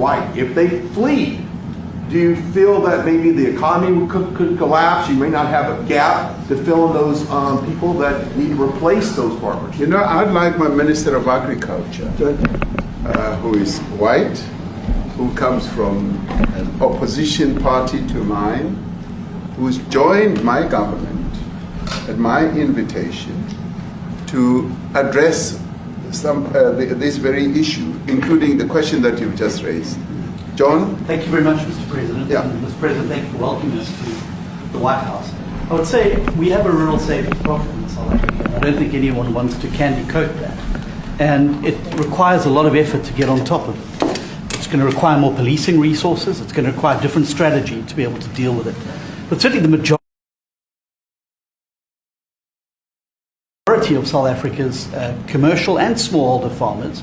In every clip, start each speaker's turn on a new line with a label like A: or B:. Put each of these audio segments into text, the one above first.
A: white. If they flee, do you feel that maybe the economy could collapse? You may not have a gap to fill in those people that need to replace those farmers.
B: You know, I'd like my Minister of Agriculture, who is white, who comes from an opposition party to mine, who's joined my government at my invitation to address this very issue, including the question that you've just raised. John?
C: Thank you very much, Mr. President.
B: Yeah.
C: And Mr. President, thank you for welcoming us to the White House. I would say we have a rural safety problem in South Africa. I don't think anyone wants to candy coat that. And it requires a lot of effort to get on top of it. It's going to require more policing resources. It's going to require a different strategy to be able to deal with it. But certainly the majority of South Africa's commercial and smallholder farmers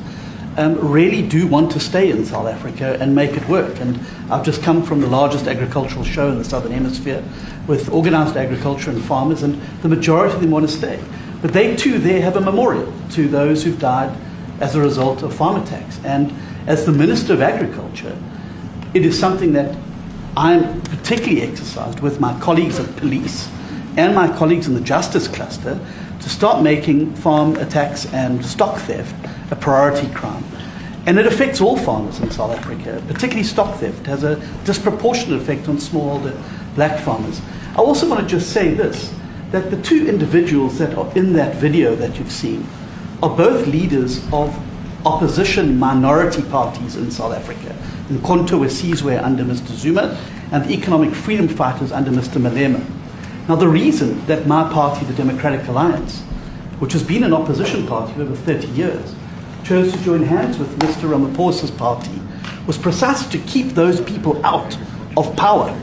C: really do want to stay in South Africa and make it work. And I've just come from the largest agricultural show in the Southern Hemisphere with organized agriculture and farmers, and the majority of them want to stay. But they too there have a memorial to those who've died as a result of farm attacks. And as the Minister of Agriculture, it is something that I'm particularly exercised with my colleagues at police and my colleagues in the justice cluster to start making farm attacks and stock theft a priority crime. And it affects all farmers in South Africa, particularly stock theft. It has a disproportionate effect on smallholder black farmers. I also want to just say this, that the two individuals that are in that video that you've seen are both leaders of opposition minority parties in South Africa. Mkhonto weSizwe under Mr. Zuma and the economic freedom fighters under Mr. Malema. Now the reason that my party, the Democratic Alliance, which has been an opposition party for over 30 years, chose to join hands with Mr. Ramaphosa's party was precisely to keep those people out of power.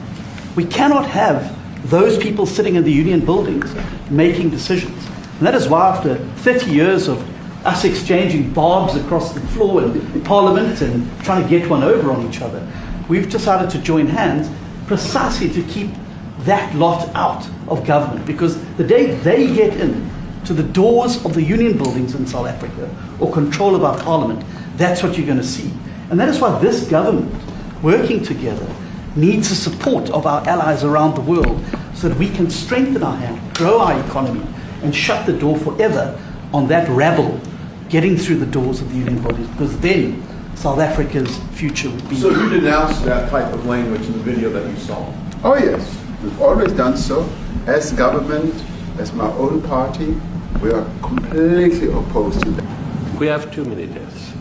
C: We cannot have those people sitting in the union buildings making decisions. And that is why after 30 years of us exchanging barbs across the floor in Parliament and trying to get one over on each other, we've decided to join hands precisely to keep that lot out of government. Because the day they get in to the doors of the union buildings in South Africa or control of our parliament, that's what you're going to see. And that is why this government, working together, needs the support of our allies around the world so that we can strengthen our hand, grow our economy, and shut the door forever on that rabble getting through the doors of the union buildings, because then South Africa's future would be...
A: So you denounced that type of language in the video that you saw?
B: Oh yes, we've always done so. As government, as my own party, we are completely opposed to that.
D: We have too many deaths,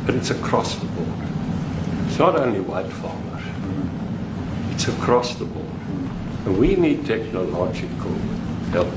D: but it's across the board. It's not only white farmers, it's across the board. And we need technological help